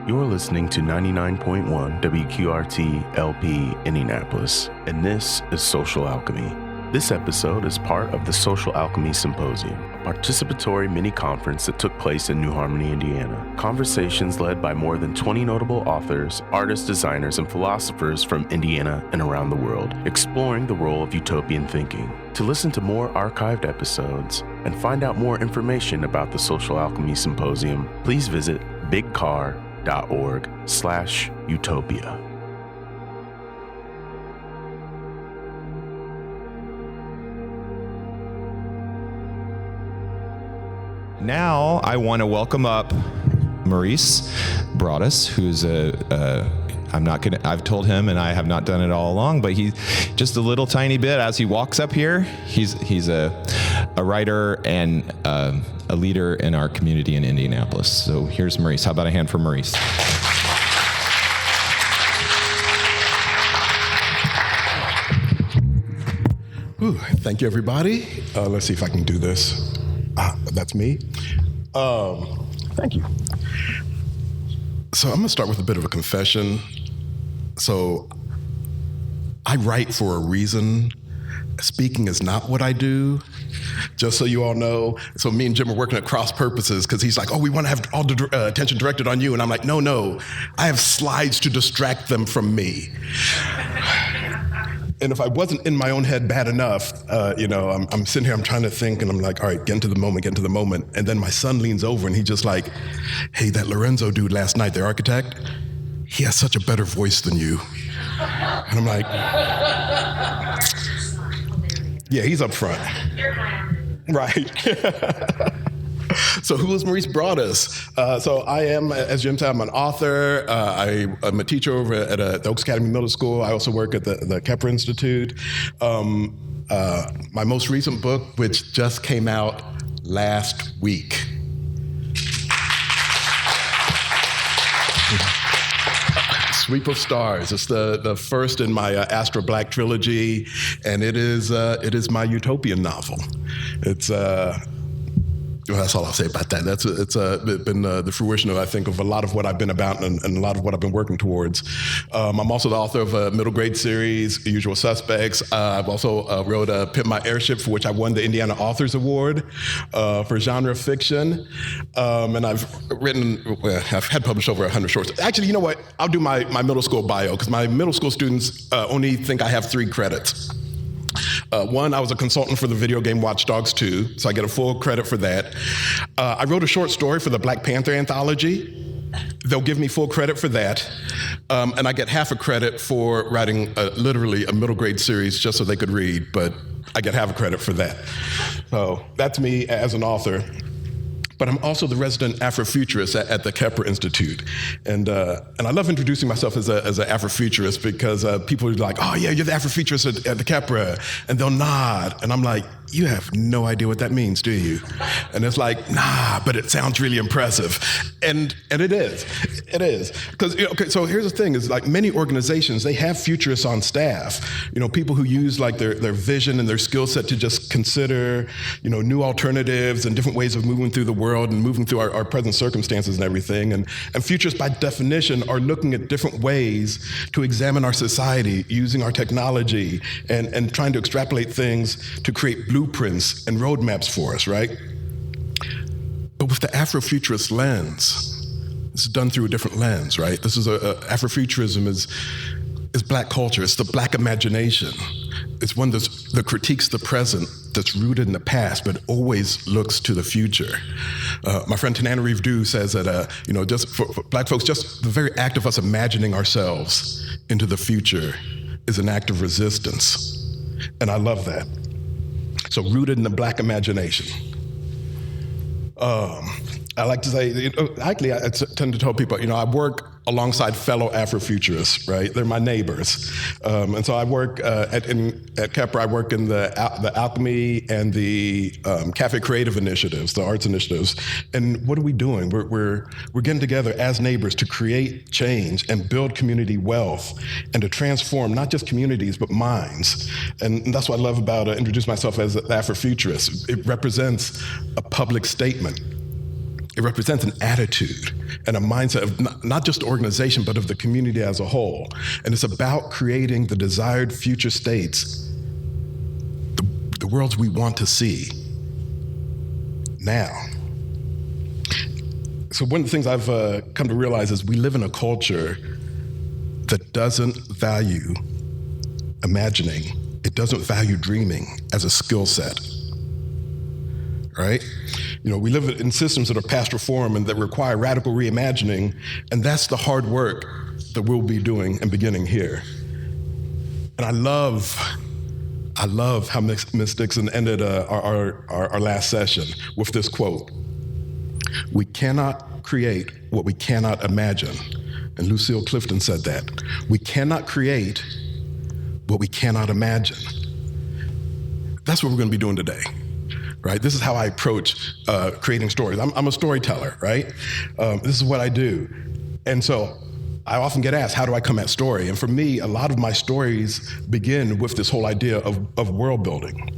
You're listening to 99.1 WQRT LP Indianapolis, and this is Social Alchemy. This episode is part of the Social Alchemy Symposium, a participatory mini-conference that took place in New Harmony, Indiana. Conversations led by more than 20 notable authors, artists, designers, and philosophers from Indiana and around the world, exploring the role of utopian thinking. To listen to more archived episodes and find out more information about the Social Alchemy Symposium, please visit bigcar.org/utopia. Now I want to welcome up Maurice Broaddus, who's I've told him, and I have not done it all along, but he just a little tiny bit as he walks up here. He's a writer and a leader in our community in Indianapolis. So here's Maurice. How about a hand for Maurice? Ooh, thank you, everybody. Let's see if I can do this. That's me. Thank you. So I'm going to start with a bit of a confession. So I write for a reason. Speaking is not what I do, just so you all know. So me and Jim are working at cross purposes because he's like, oh, we want to have all the attention directed on you. And I'm like, no, I have slides to distract them from me. And if I wasn't in my own head bad enough, I'm sitting here, I'm trying to think, and I'm like, all right, get into the moment. And then my son leans over and he's just like, hey, that Lorenzo dude last night, the architect, he has such a better voice than you. And I'm like, yeah, he's up front. Right. So who is Maurice Broaddus? So I am, as Jim said, I'm an author. I'm a teacher over at the Oaks Academy Middle School. I also work at the Kepler Institute. My most recent book, which just came out last week. Sweep of Stars. It's the first in my Astra Black trilogy, and it is my utopian novel. Well, that's all I'll say about that. It's been the fruition of, I think, of a lot of what I've been about and a lot of what I've been working towards. I'm also the author of a middle grade series, The Usual Suspects. I've also wrote Pimp My Airship, for which I won the Indiana Authors Award for genre fiction. And I've had published over 100 shorts. Actually, you know what? I'll do my middle school bio, because my middle school students only think I have 3 credits. One, I was a consultant for the video game Watch Dogs 2, so I get a full credit for that. I wrote a short story for the Black Panther anthology. They'll give me full credit for that. And I get half a credit for writing literally a middle grade series just so they could read, but I get half a credit for that. So that's me as an author. But I'm also the resident Afrofuturist at the Kepler Institute. And I love introducing myself as an Afrofuturist because people are like, oh yeah, you're the Afrofuturist at the Kepler. And they'll nod. And I'm like, you have no idea what that means, do you? And it's like, nah, but it sounds really impressive. And it is. It is. Because, okay, so here's the thing, is like many organizations, they have futurists on staff. People who use like their vision and their skill set to just consider, new alternatives and different ways of moving through the world and moving through our present circumstances and everything. And futurists, by definition, are looking at different ways to examine our society using our technology and trying to extrapolate things to create blueprints and roadmaps for us, right? But with the Afrofuturist lens, this is done through a different lens, right? This is Afrofuturism is Black culture. It's the Black imagination. It's one that critiques the present, that's rooted in the past, but always looks to the future. My friend Tanana Reeve says that, just for Black folks, just the very act of us imagining ourselves into the future is an act of resistance. And I love that. So rooted in the Black imagination. I like to say, actually, I tend to tell people, I work alongside fellow Afrofuturists, right? They're my neighbors. And so I work at Kepler, I work in the Alchemy and the Cafe Creative initiatives, the arts initiatives. And what are we doing? We're getting together as neighbors to create change and build community wealth and to transform not just communities, but minds. And that's what I love about introduce myself as an Afrofuturist. It represents a public statement. It represents an attitude and a mindset of not just the organization, but of the community as a whole. And it's about creating the desired future states, the worlds we want to see now. So one of the things I've come to realize is we live in a culture that doesn't value imagining. It doesn't value dreaming as a skill set, right? We live in systems that are past reform and that require radical reimagining, and that's the hard work that we'll be doing and beginning here. And I love how Ms. Dixon ended our last session with this quote: "We cannot create what we cannot imagine." And Lucille Clifton said that. We cannot create what we cannot imagine. That's what we're going to be doing today, right? This is how I approach creating stories. I'm a storyteller, right? This is what I do. And so I often get asked, how do I come at story? And for me, a lot of my stories begin with this whole idea of world building.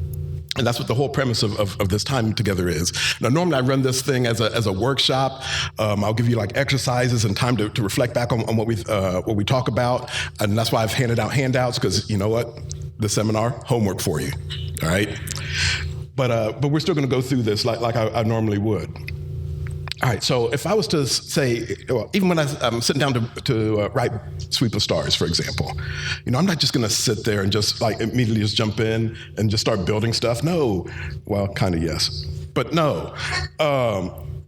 And that's what the whole premise of this time together is. Now, normally I run this thing as a workshop. I'll give you like exercises and time to reflect back on what we talk about. And that's why I've handed out handouts, because you know what? The seminar, homework for you, all right? But we're still gonna go through this like I normally would. All right, so if I was to say, even when I'm sitting down to write Sweep of Stars, for example, I'm not just gonna sit there and just like immediately just jump in and just start building stuff. No, well, kind of yes, but no.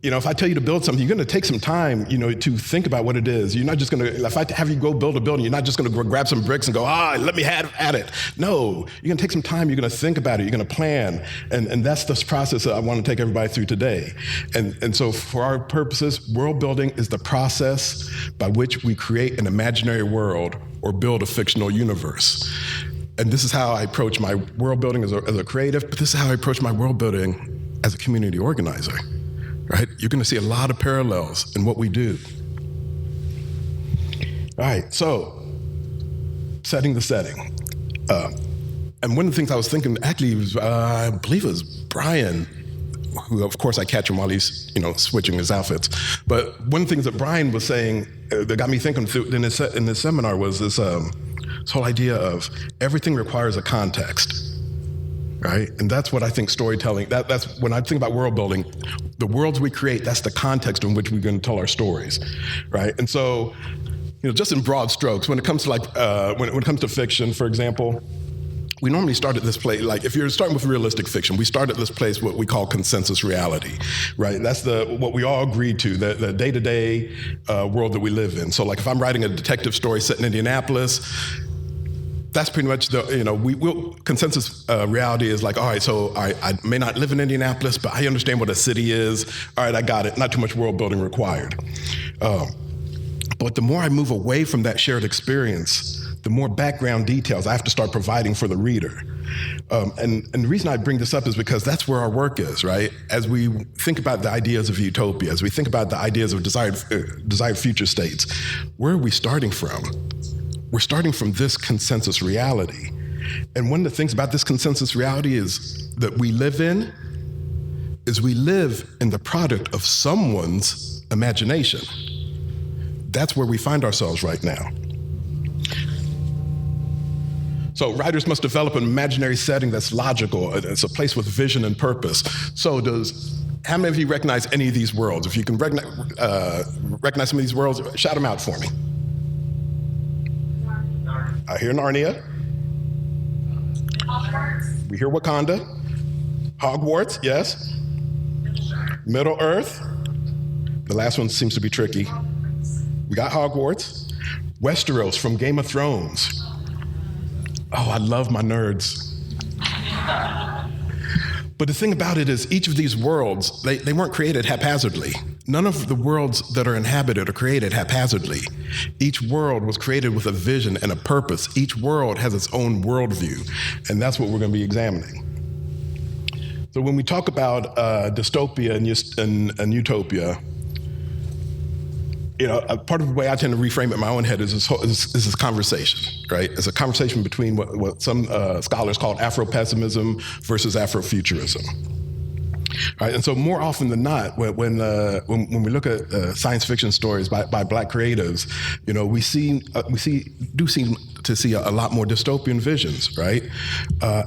If I tell you to build something, you're gonna take some time, to think about what it is. You're not just gonna, if I have you go build a building, you're not just gonna grab some bricks and go, let me have at it. No, you're gonna take some time, you're gonna think about it, you're gonna plan. And that's this process that I wanna take everybody through today. And so for our purposes, world building is the process by which we create an imaginary world or build a fictional universe. And this is how I approach my world building as a creative, but this is how I approach my world building as a community organizer. Right? You're going to see a lot of parallels in what we do. All right, so setting the setting. And one of the things I was thinking, actually, was, I believe it was Brian, who of course I catch him while he's switching his outfits. But one of the things that Brian was saying that got me thinking in this seminar was this whole idea of everything requires a context. Right? And that's what I think storytelling, that's when I think about world building, the worlds we create, that's the context in which we're going to tell our stories, right? And so, just in broad strokes, when it comes to when it comes to fiction, for example, we normally start at this place, like if you're starting with realistic fiction, we start at this place, what we call consensus reality, right? That's what we all agree to, the day-to-day world that we live in. So like if I'm writing a detective story set in Indianapolis, that's pretty much consensus reality is like, all right, so I may not live in Indianapolis, but I understand what a city is. All right, I got it. Not too much world building required. But the more I move away from that shared experience, the more background details I have to start providing for the reader. And the reason I bring this up is because that's where our work is, right? As we think about the ideas of utopia, as we think about the ideas of desired future states, where are we starting from? We're starting from this consensus reality. And one of the things about this consensus reality is that we live in the product of someone's imagination. That's where we find ourselves right now. So writers must develop an imaginary setting that's logical. It's a place with vision and purpose. So how many of you recognize any of these worlds? If you can recognize some of these worlds, shout them out for me. I hear Narnia. We hear Wakanda. Hogwarts, yes. Middle Earth. The last one seems to be tricky. We got Hogwarts. Westeros from Game of Thrones. Oh, I love my nerds. But the thing about it is each of these worlds, they weren't created haphazardly. None of the worlds that are inhabited are created haphazardly. Each world was created with a vision and a purpose. Each world has its own worldview, and that's what we're going to be examining. So when we talk about dystopia and utopia, part of the way I tend to reframe it in my own head is this conversation, right? It's a conversation between what some scholars call Afro-pessimism versus Afrofuturism. Right, and so more often than not, when we look at science fiction stories by Black creatives, we seem to see a lot more dystopian visions, right?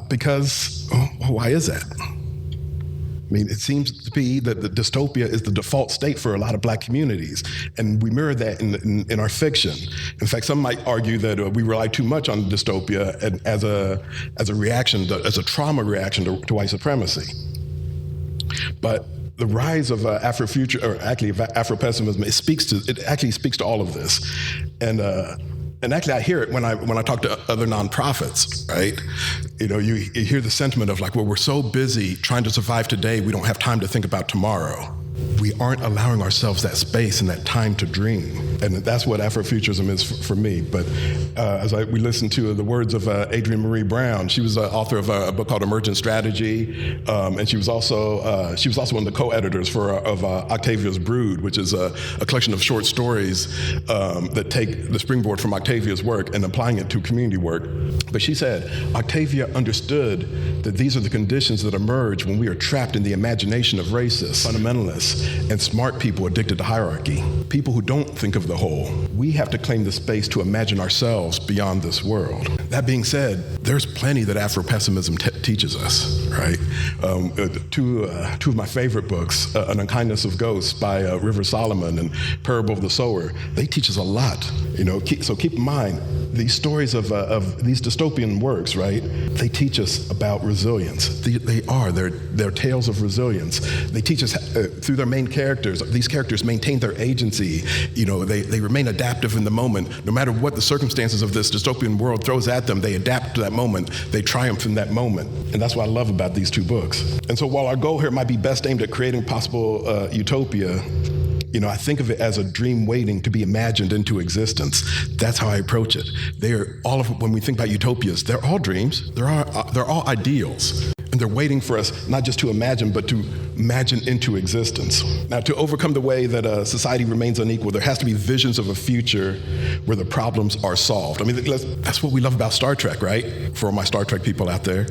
Because why is that? I mean, it seems to be that the dystopia is the default state for a lot of Black communities, and we mirror that in our fiction. In fact, some might argue that we rely too much on dystopia as a reaction, as a trauma reaction to white supremacy. But the rise of Afrofuture, or actually Afro-pessimism, it actually speaks to all of this, and actually I hear it when I talk to other nonprofits, right? You hear the sentiment of like, well, we're so busy trying to survive today, we don't have time to think about tomorrow. We aren't allowing ourselves that space and that time to dream. And that's what Afrofuturism is for me. But we listened to the words of Adrienne Marie Brown. She was the author of a book called Emergent Strategy, and she was also one of the co-editors of Octavia's Brood, which is a collection of short stories that take the springboard from Octavia's work and applying it to community work. But she said, Octavia understood that these are the conditions that emerge when we are trapped in the imagination of racists, fundamentalists, and smart people addicted to hierarchy, people who don't think of the whole. We have to claim the space to imagine ourselves beyond this world. That being said, there's plenty that Afro-pessimism teaches us, right? Two of my favorite books, An Unkindness of Ghosts by River Solomon and Parable of the Sower, they teach us a lot. So keep in mind, these stories of these dystopian works, right? They teach us about resilience. They're tales of resilience. They teach us through their main characters. These characters maintain their agency. They remain adaptive in the moment. No matter what the circumstances of this dystopian world throws at them, they adapt to that moment. They triumph in that moment. And that's what I love about these two books. And so while our goal here might be best aimed at creating possible utopia, I think of it as a dream waiting to be imagined into existence. That's how I approach it. When we think about utopias, they're all dreams. They're all ideals. And they're waiting for us not just to imagine, but to imagine into existence. Now, to overcome the way that society remains unequal, there has to be visions of a future where the problems are solved. I mean, that's what we love about Star Trek, right? For all my Star Trek people out there.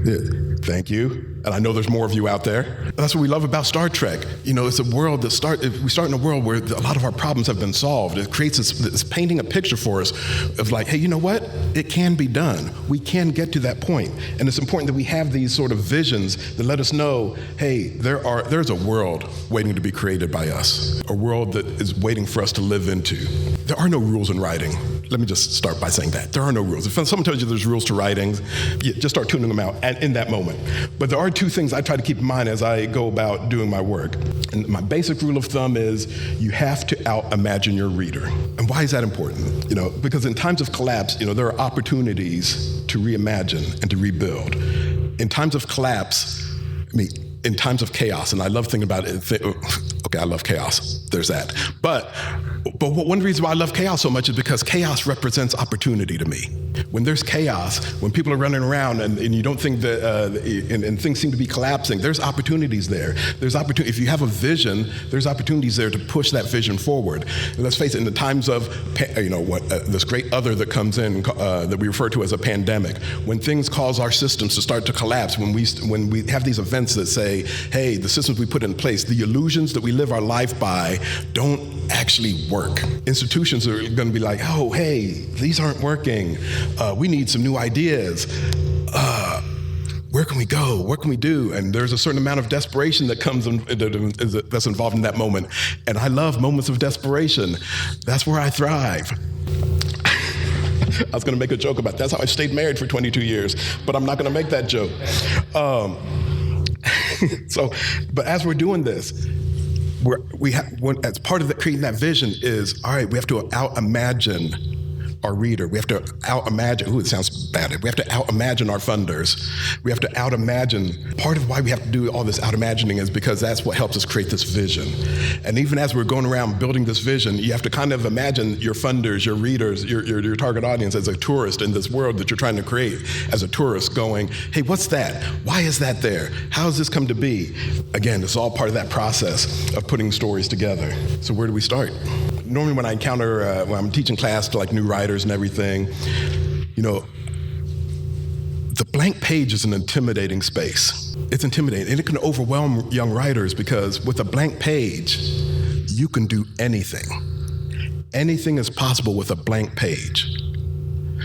Yeah. Thank you. And I know there's more of you out there. That's what we love about Star Trek. It's a world we start in a world where a lot of our problems have been solved. It creates this painting a picture for us of like, hey, you know what? It can be done. We can get to that point. And it's important that we have these sort of visions that let us know, hey, there's a world waiting to be created by us, a world that is waiting for us to live into. There are no rules in writing. Let me just start by saying that. There are no rules. If someone tells you there's rules to writing, just start tuning them out in that moment. But there are two things I try to keep in mind as I go about doing my work. And my basic rule of thumb is you have to out-imagine your reader. And why is that important? Because in times of collapse, there are opportunities to reimagine and to rebuild. In times of collapse, in times of chaos, and I love thinking about it. Okay, I love chaos. There's that. But one reason why I love chaos so much is because chaos represents opportunity to me. When there's chaos, when people are running around and you don't think that, and things seem to be collapsing, there's opportunities there. There's opportunity. If you have a vision, there's opportunities there to push that vision forward. And let's face it, in the times of, this great other that comes in that we refer to as a pandemic, when things cause our systems to start to collapse, when we have these events that say, hey, the systems we put in place, the illusions that we live our life by don't actually work. Institutions are going to be like, oh, hey, these aren't working. We need some new ideas. Where can we go? What can we do? And there's a certain amount of desperation that comes that's involved in that moment. And I love moments of desperation. That's where I thrive. I was going to make a joke about that's how I stayed married for 22 years, but I'm not going to make that joke. But as we're doing this, as part of creating that vision is, all right, we have to out-imagine our reader. We have to out-imagine, it sounds bad. We have to out-imagine our funders. We have to out-imagine. Part of why we have to do all this out-imagining is because that's what helps us create this vision. And even as we're going around building this vision, you have to kind of imagine your funders, your readers, your target audience as a tourist in this world that you're trying to create, as a tourist going, hey, what's that? Why is that there? How has this come to be? Again, it's all part of that process of putting stories together. So where do we start? Normally when I encounter, when I'm teaching class to like new writers and everything, the blank page is an intimidating space. It's intimidating, and it can overwhelm young writers because with a blank page, you can do anything. Anything is possible with a blank page.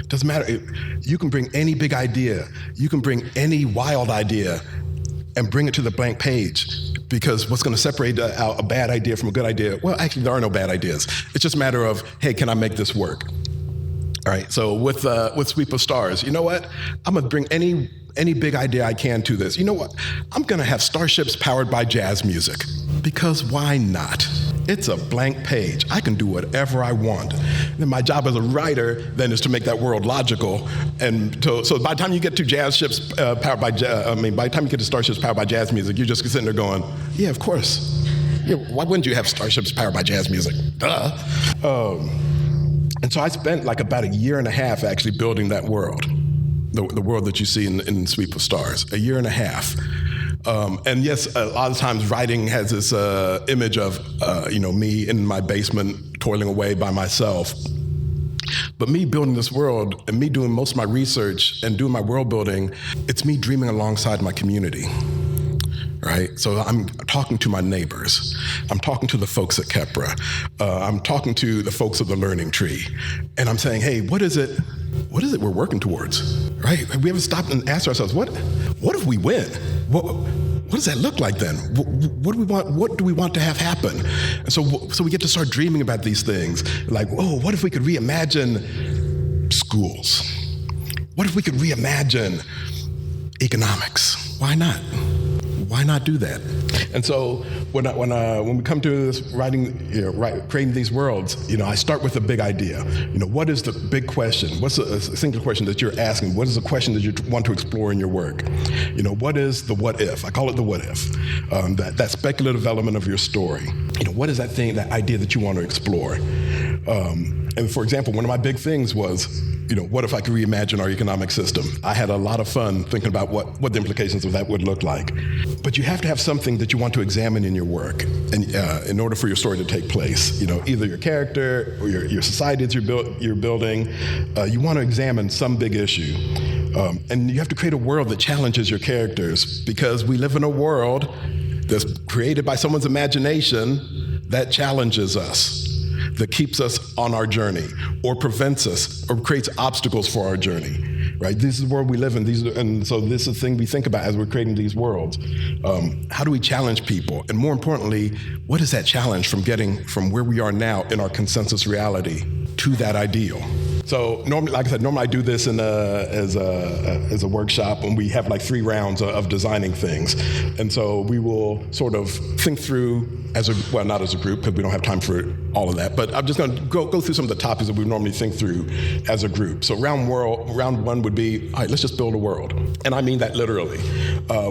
Doesn't matter. You can bring any big idea. You can bring any wild idea and bring it to the blank page, because what's going to separate out a bad idea from a good idea? Well, actually, there are no bad ideas. It's just a matter of, hey, can I make this work? All right. So with Sweep of Stars, you know what? I'm going to bring any big idea I can to this. You know what? I'm going to have starships powered by jazz music, because why not? It's a blank page. I can do whatever I want. And my job as a writer then is to make that world logical. And so by the time you get to jazz ships powered by, by the time you get to starships powered by jazz music, you're just sitting there going, yeah, of course. Yeah, why wouldn't you have starships powered by jazz music? Duh. And so I spent like about a year and a half actually building that world, the world that you see in Sweep of Stars, a year and a half. And yes, a lot of times writing has this image of, me in my basement toiling away by myself. But me building this world and me doing most of my research and doing my world building, it's me dreaming alongside my community, right? So I'm talking to my neighbors. I'm talking to the folks at Kepra. I'm talking to the folks of the Learning Tree. And I'm saying, hey, what is it we're working towards, right? We haven't stopped and asked ourselves, what if we win? What does that look like then? What do we want? What do we want to have happen? And so we get to start dreaming about these things. Like, what if we could reimagine schools? What if we could reimagine economics? Why not? Why not do that? And so when we come to this creating these worlds, I start with a big idea. What is the big question? What's a single question that you're asking? What is the question that you want to explore in your work? What is the what if? I call it the what if. That speculative element of your story. What is that thing, that idea that you want to explore? And for example, one of my big things was, what if I could reimagine our economic system? I had a lot of fun thinking about what the implications of that would look like. But you have to have something that you want to examine in your work, and in order for your story to take place. Either your character or your society that you're building. You want to examine some big issue. And you have to create a world that challenges your characters, because we live in a world that's created by someone's imagination that challenges us, that keeps us on our journey, or prevents us, or creates obstacles for our journey, right? This is the world we live in. And so this is the thing we think about as we're creating these worlds. How do we challenge people? And more importantly, what is that challenge from getting from where we are now in our consensus reality to that ideal? So normally, like I said, I do this as a workshop, and we have like 3 rounds of designing things. And so we will sort of think through not as a group, because we don't have time for all of that, but I'm just going to go through some of the topics that we normally think through as a group. So round 1 would be, all right, let's just build a world. And I mean that literally.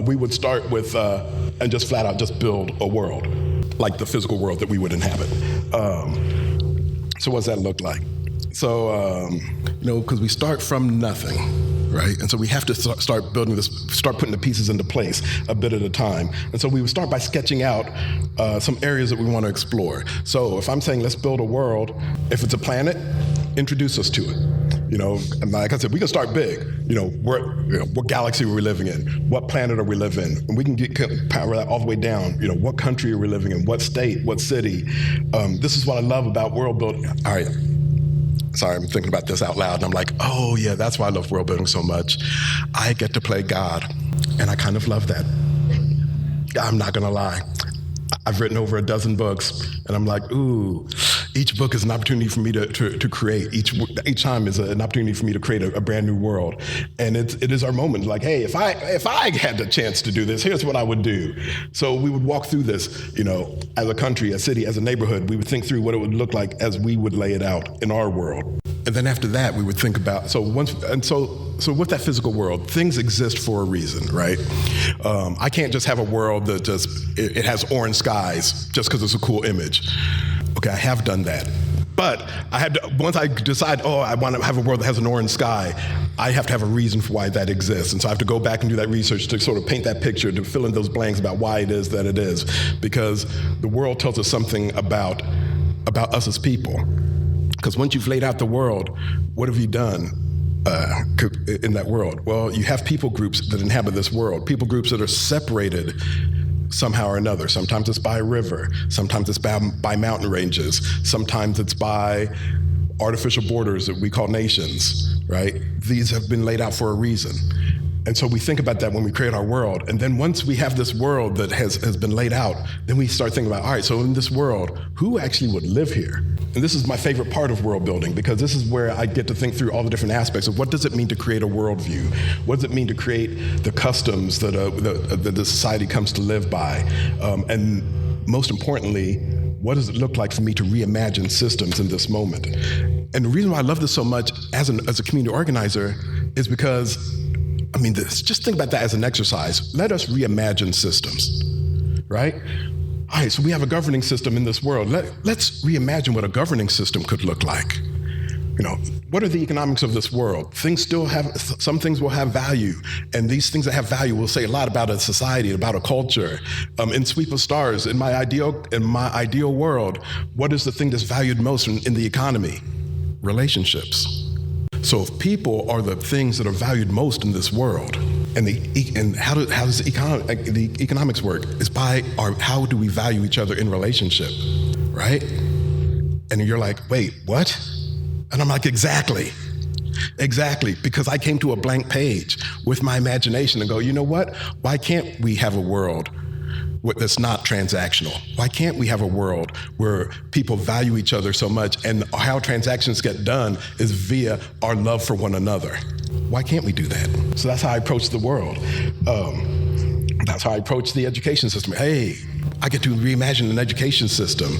We would start with, and just flat out just build a world, like the physical world that we would inhabit. So what does that look like? So, because we start from nothing, right? And so we have to start building this, start putting the pieces into place a bit at a time. And so we would start by sketching out some areas that we want to explore. So if I'm saying let's build a world, if it's a planet, introduce us to it. And like I said, we can start big. What galaxy are we living in? What planet are we living in? And we can power that all the way down. What country are we living in? What state? What city? This is what I love about world building. All right. Sorry, I'm thinking about this out loud, and I'm like, oh yeah, that's why I love world building so much. I get to play God, and I kind of love that. I'm not gonna lie. I've written over a dozen books, and I'm like, ooh, each book is an opportunity for me to create. Each time is an opportunity for me to create a brand new world. And it is our moment, like, hey, if I had the chance to do this, here's what I would do. So we would walk through this, as a country, a city, as a neighborhood. We would think through what it would look like as we would lay it out in our world. And then after that, we would think about, so with that physical world, things exist for a reason, right? I can't just have a world that it has orange skies just because it's a cool image. Okay, I have done that. But once I decide, I want to have a world that has an orange sky, I have to have a reason for why that exists. And so I have to go back and do that research to sort of paint that picture, to fill in those blanks about why it is that it is. Because the world tells us something about us as people. Because once you've laid out the world, what have you done? in that world? Well, you have people groups that inhabit this world, people groups that are separated somehow or another. Sometimes it's by a river, sometimes it's by mountain ranges, sometimes it's by artificial borders that we call nations, right? These have been laid out for a reason. And so we think about that when we create our world. And then once we have this world that has been laid out, then we start thinking about, all right, so in this world, who actually would live here? And this is my favorite part of world building, because this is where I get to think through all the different aspects of what does it mean to create a worldview? What does it mean to create the customs that the society comes to live by? And most importantly, what does it look like for me to reimagine systems in this moment? And the reason why I love this so much as a community organizer is because, just think about that as an exercise. Let us reimagine systems, right? All right, so we have a governing system in this world. Let's reimagine what a governing system could look like. What are the economics of this world? Some things will have value, and these things that have value will say a lot about a society, about a culture. In Sweep of Stars, in my ideal world, what is the thing that's valued most in the economy? Relationships. So if people are the things that are valued most in this world, and how does the economics work? It's by how do we value each other in relationship, right? And you're like, wait, what? And I'm like, exactly, because I came to a blank page with my imagination and go, you know what? Why can't we have a world that's not transactional? Why can't we have a world where people value each other so much, and how transactions get done is via our love for one another? Why can't we do that? So that's how I approach the world. That's how I approach the education system. Hey, I get to reimagine an education system.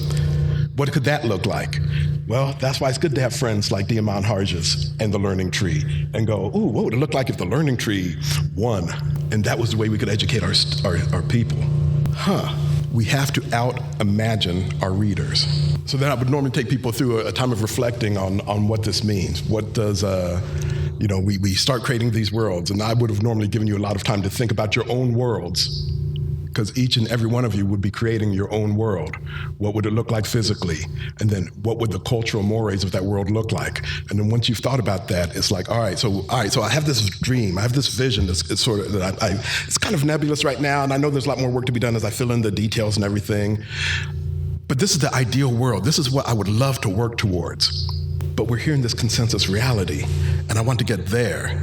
What could that look like? Well, that's why it's good to have friends like Diamond Harges and the Learning Tree and go, ooh, what would it look like if the Learning Tree won? And that was the way we could educate our people. We have to out-imagine our readers. So then I would normally take people through a time of reflecting on what this means. What does, we start creating these worlds, and I would have normally given you a lot of time to think about your own worlds, because each and every one of you would be creating your own world. What would it look like physically? And then what would the cultural mores of that world look like? And then once you've thought about that, it's like, all right, so I have this dream, I have this vision it's kind of nebulous right now, and I know there's a lot more work to be done as I fill in the details and everything. But this is the ideal world. This is what I would love to work towards. But we're here in this consensus reality, and I want to get there.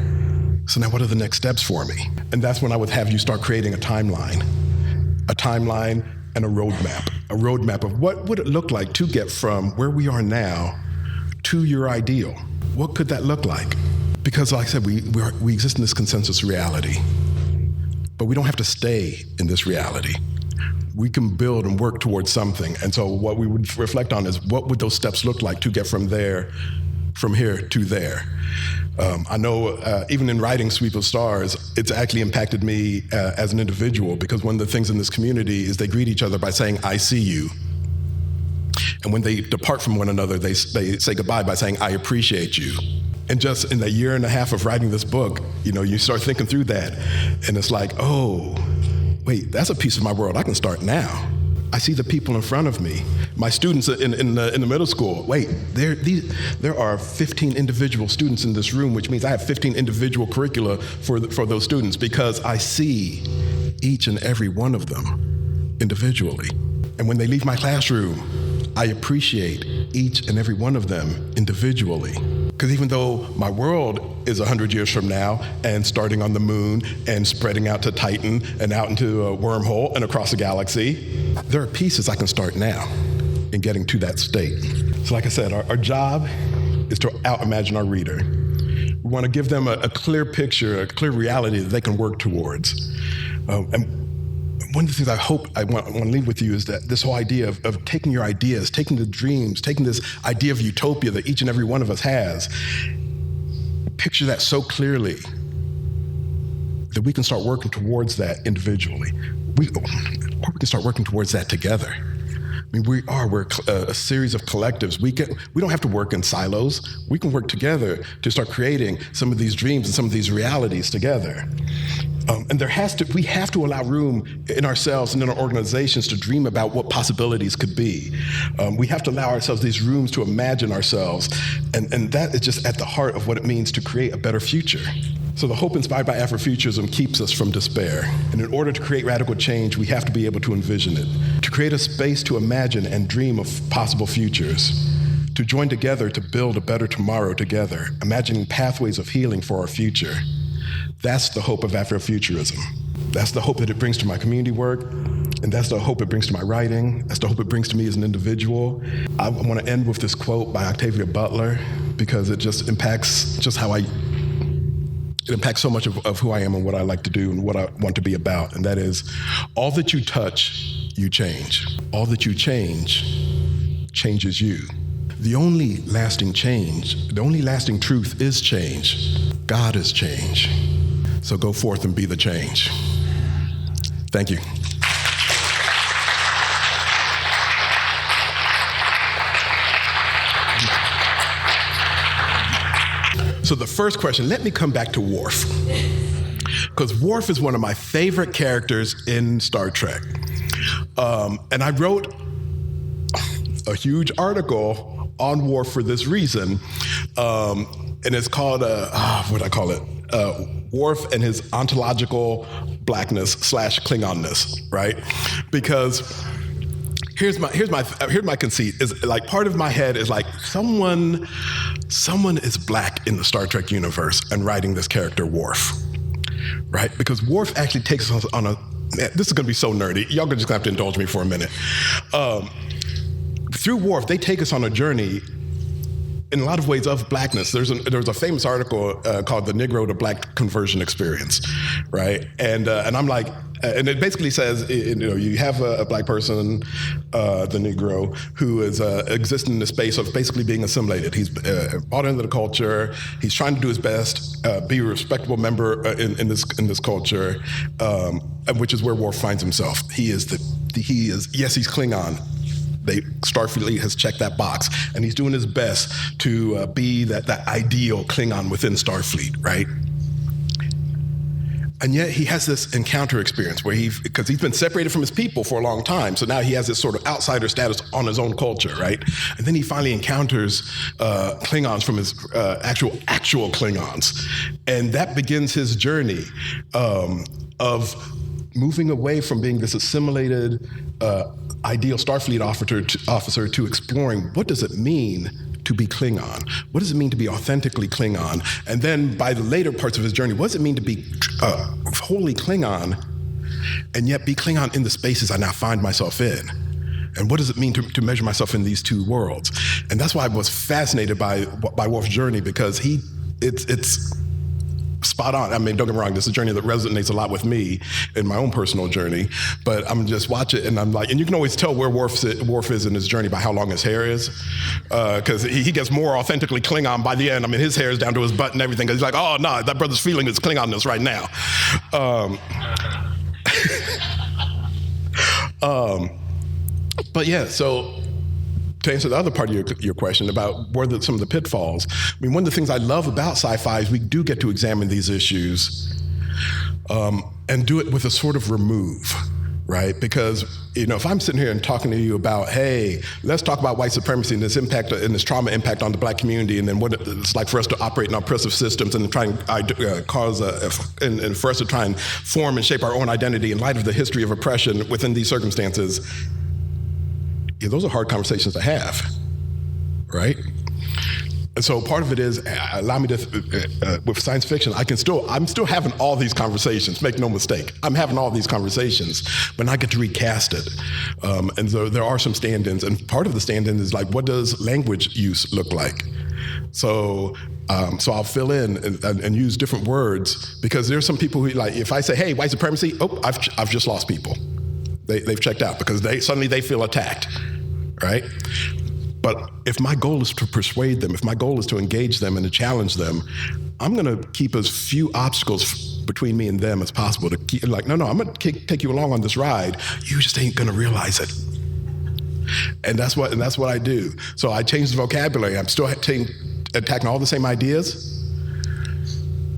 So now what are the next steps for me? And that's when I would have you start creating a timeline and a roadmap of what would it look like to get from where we are now to your ideal. What could that look like? Because like I said, we exist in this consensus reality, but we don't have to stay in this reality. We can build and work towards something. And so what we would reflect on is what would those steps look like to get from here to there. I know even in writing Sweep of Stars, it's actually impacted me as an individual, because one of the things in this community is they greet each other by saying, I see you. And when they depart from one another, they say goodbye by saying, I appreciate you. And just in the year and a half of writing this book, you start thinking through that, and it's like, oh, wait, that's a piece of my world I can start now. I see the people in front of me. My students in the middle school, wait, there are 15 individual students in this room, which means I have 15 individual curricula for those students, because I see each and every one of them individually. And when they leave my classroom, I appreciate each and every one of them individually. Because even though my world is 100 years from now and starting on the moon and spreading out to Titan and out into a wormhole and across the galaxy, there are pieces I can start now in getting to that state. So like I said, our job is to out-imagine our reader. We want to give them a clear picture, a clear reality that they can work towards. And one of the things I want to leave with you is that this whole idea of taking your ideas, taking the dreams, taking this idea of utopia that each and every one of us has, picture that so clearly that we can start working towards that individually. Or we can start working towards that together. I mean, we're a series of collectives. We don't have to work in silos. We can work together to start creating some of these dreams and some of these realities together. And we have to allow room in ourselves and in our organizations to dream about what possibilities could be. We have to allow ourselves these rooms to imagine ourselves. And that is just at the heart of what it means to create a better future. So the hope inspired by Afrofuturism keeps us from despair. And in order to create radical change, we have to be able to envision it, to create a space to imagine and dream of possible futures, to join together to build a better tomorrow together, imagining pathways of healing for our future. That's the hope of Afrofuturism. That's the hope that it brings to my community work, and that's the hope it brings to my writing. That's the hope it brings to me as an individual. I want to end with this quote by Octavia Butler, because it just impacts it impacts so much of who I am and what I like to do and what I want to be about. And that is, all that you touch, you change. All that you change, changes you. The only lasting change, the only lasting truth is change. God is change. So go forth and be the change. Thank you. So the first question, let me come back to Worf. Because Worf is one of my favorite characters in Star Trek. And I wrote a huge article on Worf for this reason. And it's called, what do I call it? Worf and his ontological blackness / Klingonness, right? Because here's my conceit, is like, part of my head is like, someone is black in the Star Trek universe and writing this character Worf, right? Because Worf actually takes us on a, this is gonna be so nerdy, y'all just gonna have to indulge me for a minute. Through Worf, they take us on a journey in a lot of ways of blackness. There was a famous article called "The Negro to Black Conversion Experience," right? And I'm like, and it basically says, you have a black person, the Negro, who is existing in the space of basically being assimilated. He's brought into the culture. He's trying to do his best, be a respectable member in this culture, which is where Worf finds himself. Yes, he's Klingon. Starfleet has checked that box, and he's doing his best to be that ideal Klingon within Starfleet, right? And yet he has this encounter experience where because he's been separated from his people for a long time, so now he has this sort of outsider status on his own culture, right? And then he finally encounters Klingons from his actual Klingons, and that begins his journey of moving away from being this assimilated, ideal Starfleet officer to exploring, what does it mean to be Klingon? What does it mean to be authentically Klingon? And then by the later parts of his journey, what does it mean to be wholly Klingon and yet be Klingon in the spaces I now find myself in? And what does it mean to measure myself in these two worlds? And that's why I was fascinated by Worf's journey, because it's spot on. I mean, don't get me wrong, this is a journey that resonates a lot with me in my own personal journey, but I'm just watch it and I'm like, and you can always tell where Worf is in his journey by how long his hair is, because he gets more authentically Klingon by the end. I mean, his hair is down to his butt and everything, because he's like, oh no, that brother's feeling his Klingonness right now. But yeah, so to answer the other part of your question about where some of the pitfalls, I mean, one of the things I love about sci-fi is we do get to examine these issues and do it with a sort of remove, right? Because, if I'm sitting here and talking to you about, hey, let's talk about white supremacy and this impact and this trauma impact on the black community, and then what it's like for us to operate in oppressive systems and try and and for us to try and form and shape our own identity in light of the history of oppression within these circumstances. Yeah, those are hard conversations to have, right? And so part of it is allow me to, with science fiction, I'm still having all these conversations. Make no mistake, I'm having all these conversations, but I get to recast it. And so there are some stand-ins, and part of the stand-in is like, what does language use look like? So I'll fill in and use different words, because there's some people who, like, if I say, hey, white supremacy, I've just lost people. They've checked out because suddenly they feel attacked, right? But if my goal is to persuade them, if my goal is to engage them and to challenge them, I'm gonna keep as few obstacles between me and them as possible to keep, like, no, I'm gonna take you along on this ride. You just ain't gonna realize it. And that's what I do. So I change the vocabulary. I'm still attacking all the same ideas,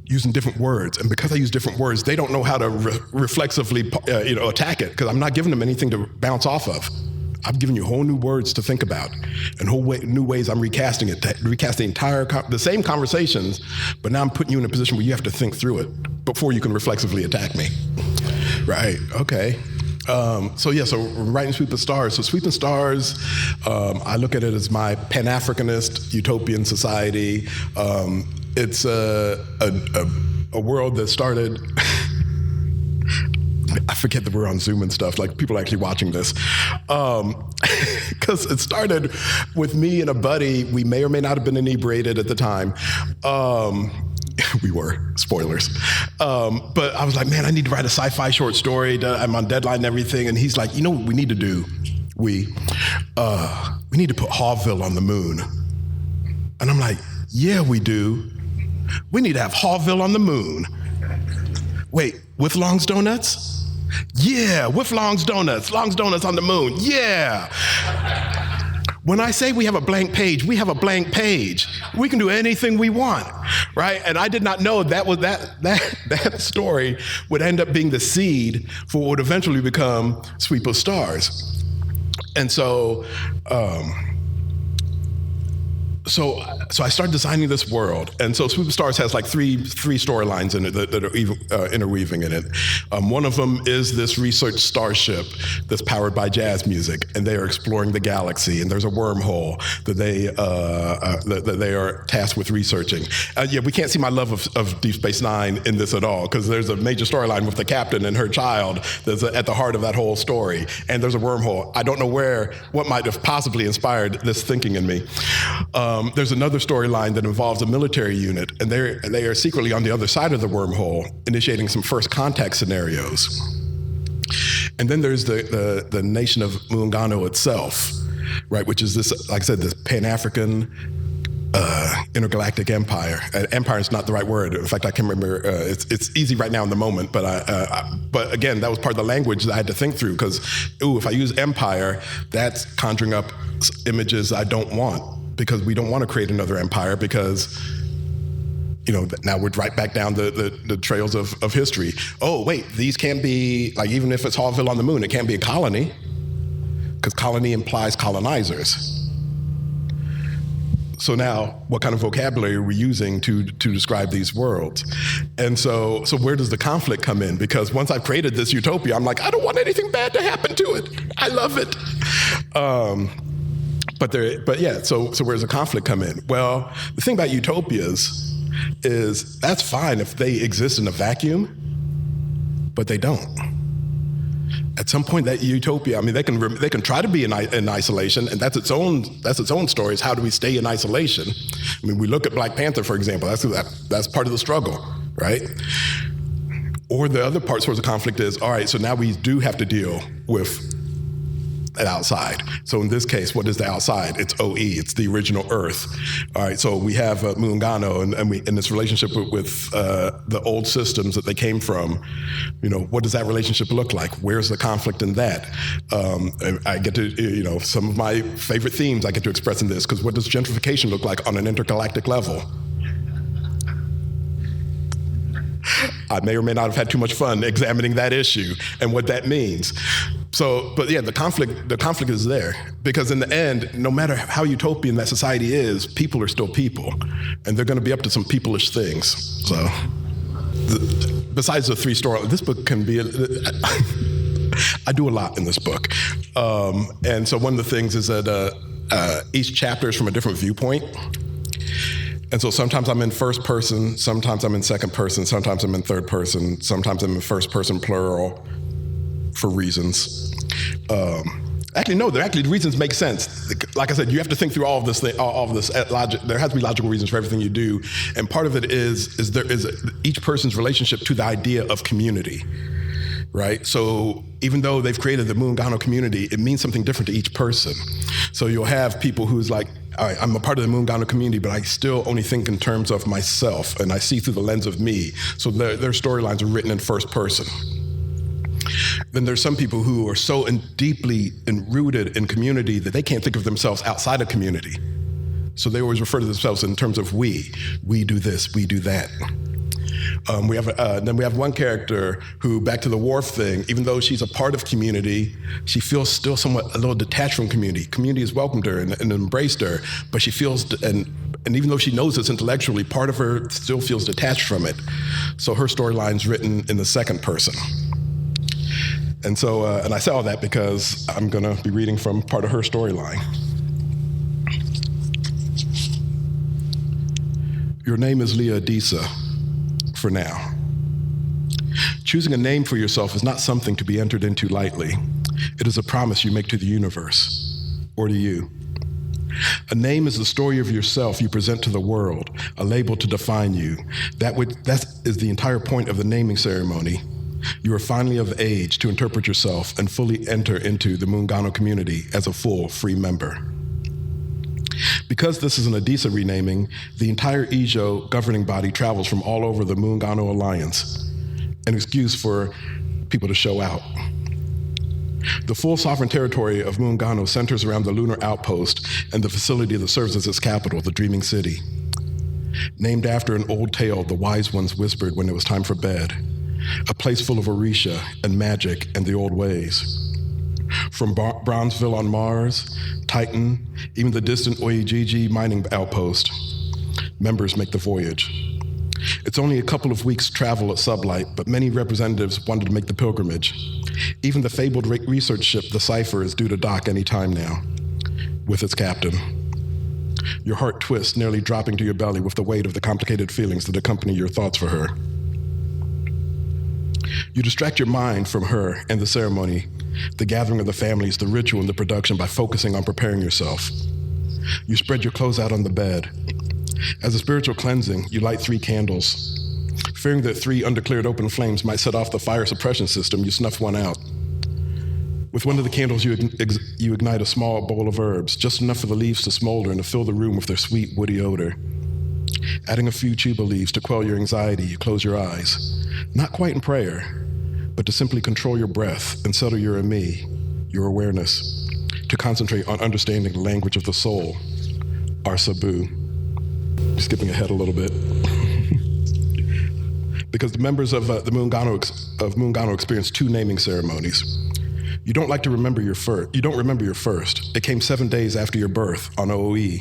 using different words. And because I use different words, they don't know how to reflexively attack it, because I'm not giving them anything to bounce off of. I'm giving you whole new words to think about, and new ways I'm recasting it, recasting the same conversations, but now I'm putting you in a position where you have to think through it before you can reflexively attack me. Right, okay. So writing Sweeping Stars. So Sweeping Stars, I look at it as my Pan-Africanist utopian society. It's a world that started, I forget that we're on Zoom and stuff, like people are actually watching this. Because it started with me and a buddy. We may or may not have been inebriated at the time. We were, spoilers. But I was like, man, I need to write a sci-fi short story. I'm on deadline and everything. And he's like, you know what we need to do? We need to put Hallville on the moon. And I'm like, yeah, we do. We need to have Hallville on the moon. Wait, with Long's Donuts? Yeah, with Long's Donuts. Long's Donuts on the moon, yeah. When I say we have a blank page, we have a blank page. We can do anything we want, right? And I did not know that story would end up being the seed for what would eventually become Sweep of Stars. And so I started designing this world, and so Sweep of Stars has like three storylines in it that are interweaving in it. One of them is this research starship that's powered by jazz music, and they are exploring the galaxy. And there's a wormhole that they are tasked with researching. We can't see my love of Deep Space Nine in this at all, because there's a major storyline with the captain and her child that's at the heart of that whole story. And there's a wormhole. I don't know what might have possibly inspired this thinking in me. There's another storyline that involves a military unit, and they are secretly on the other side of the wormhole, initiating some first contact scenarios. And then there's the nation of Muungano itself, right, which is this, like I said, this Pan-African intergalactic empire. Empire is not the right word. In fact, I can't remember. It's easy right now in the moment, but but again, that was part of the language that I had to think through, because if I use empire, that's conjuring up images I don't want, because we don't want to create another empire, because now we're right back down the trails of history. Oh, wait, these can't be, like, even if it's Hallville on the moon, it can't be a colony, because colony implies colonizers. So now, what kind of vocabulary are we using to describe these worlds? And so where does the conflict come in? Because once I've created this utopia, I'm like, I don't want anything bad to happen to it. I love it. So where's the conflict come in? Well, the thing about utopias is that's fine if they exist in a vacuum, but they don't. At some point, that utopia, I mean, they can try to be in isolation, and that's its own story. Is how do we stay in isolation? I mean, we look at Black Panther, for example. That's part of the struggle, right? Or the other parts where the conflict is, all right, so now we do have to deal with an outside. So in this case, what is the outside? It's OE. It's the original Earth. All right. So we have Muungano, and we in this relationship with the old systems that they came from. What does that relationship look like? Where's the conflict in that? I get to some of my favorite themes I get to express in this, because what does gentrification look like on an intergalactic level? I may or may not have had too much fun examining that issue and what that means. So, but yeah, the conflict is there, because in the end, no matter how utopian that society is, people are still people, and they're going to be up to some people-ish things. So, besides the three stories, this book can be I do a lot in this book. And so one of the things is that each chapter is from a different viewpoint. And so sometimes I'm in first person, sometimes I'm in second person, sometimes I'm in third person, sometimes I'm in first person plural for reasons. The reasons make sense. Like I said, you have to think through all of this logic. There has to be logical reasons for everything you do. And part of it is there is each person's relationship to the idea of community, right? So even though they've created the Muungano community, it means something different to each person. So you'll have people who's like, all right, I'm a part of the Muungano community, but I still only think in terms of myself, and I see through the lens of me. So their storylines are written in first person. Then there's some people who are so deeply rooted in community that they can't think of themselves outside of community. So they always refer to themselves in terms of we do this, we do that. Then we have one character who, back to the Wharf thing, even though she's a part of community, she feels still somewhat a little detached from community. Community has welcomed her and embraced her, but she feels, and even though she knows this intellectually, part of her still feels detached from it. So her storyline's written in the second person. And so, and I say all that because I'm gonna be reading from part of her storyline. Your name is Leah Adisa, for now. Choosing a name for yourself is not something to be entered into lightly. It is a promise you make to the universe, or to you. A name is the story of yourself you present to the world, a label to define you. That is the entire point of the naming ceremony. You are finally of age to interpret yourself and fully enter into the Muungano community as a full, free member. Because this is an Adisa renaming, the entire Ijo governing body travels from all over the Muungano Alliance, an excuse for people to show out. The full sovereign territory of Muungano centers around the lunar outpost and the facility that serves as its capital, the Dreaming City. Named after an old tale the wise ones whispered when it was time for bed, a place full of Orisha and magic and the old ways. From Bronzeville on Mars, Titan, even the distant Oijiji mining outpost, members make the voyage. It's only a couple of weeks' travel at sublight, but many representatives wanted to make the pilgrimage. Even the fabled research ship, the Cipher, is due to dock any time now, with its captain. Your heart twists, nearly dropping to your belly with the weight of the complicated feelings that accompany your thoughts for her. You distract your mind from her and the ceremony, the gathering of the families, the ritual, and the production by focusing on preparing yourself. You spread your clothes out on the bed. As a spiritual cleansing, you light 3 candles. Fearing that 3 undeclared open flames might set off the fire suppression system, you snuff one out. With one of the candles, you ignite a small bowl of herbs, just enough for the leaves to smolder and to fill the room with their sweet, woody odor. Adding a few tuba leaves to quell your anxiety, you close your eyes. Not quite in prayer, but to simply control your breath and settle your me, your awareness, to concentrate on understanding the language of the soul, our Sabu. Skipping ahead a little bit. Because the members of Muungano experience 2 naming ceremonies. You don't like to remember your first. You don't remember your first. It came 7 days after your birth on OE,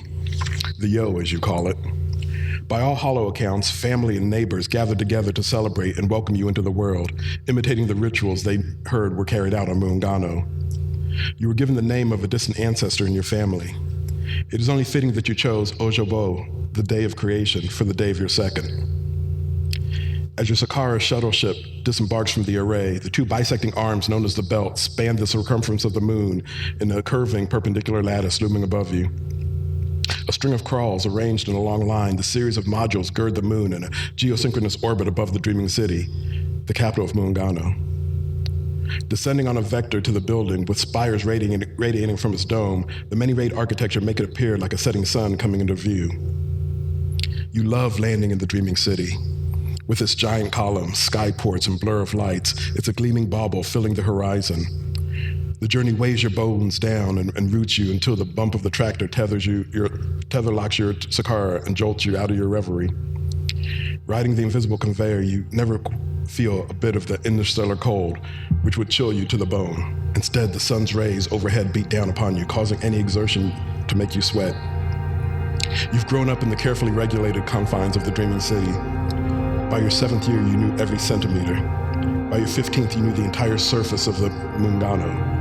the Yo, as you call it. By all hollow accounts, family and neighbors gathered together to celebrate and welcome you into the world, imitating the rituals they heard were carried out on Muungano. You were given the name of a distant ancestor in your family. It is only fitting that you chose Ojobo, the day of creation, for the day of your second. As your Sakara shuttle ship disembarks from the array, the 2 bisecting arms known as the belt span the circumference of the moon in a curving perpendicular lattice looming above you. A string of crawls arranged in a long line, the series of modules gird the moon in a geosynchronous orbit above the Dreaming City, the capital of Muungano. Descending on a vector to the building with spires radiating from its dome, the many-rayed architecture make it appear like a setting sun coming into view. You love landing in the Dreaming City. With its giant columns, skyports, and blur of lights, it's a gleaming bauble filling the horizon. The journey weighs your bones down and roots you until the bump of the tractor tether locks your Sakara and jolts you out of your reverie. Riding the invisible conveyor, you never feel a bit of the interstellar cold, which would chill you to the bone. Instead, the sun's rays overhead beat down upon you, causing any exertion to make you sweat. You've grown up in the carefully regulated confines of the Dreaming City. By your 7th year, you knew every centimeter. By your 15th, you knew the entire surface of the Muungano.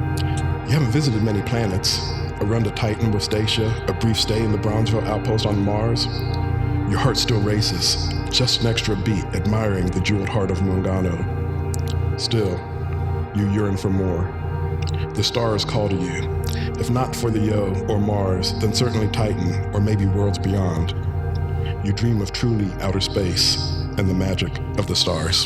You haven't visited many planets. A run to Titan with Stacia, a brief stay in the Bronzeville outpost on Mars. Your heart still races, just an extra beat, admiring the jeweled heart of Muungano. Still, you yearn for more. The stars call to you. If not for the Yo or Mars, then certainly Titan, or maybe worlds beyond. You dream of truly outer space and the magic of the stars.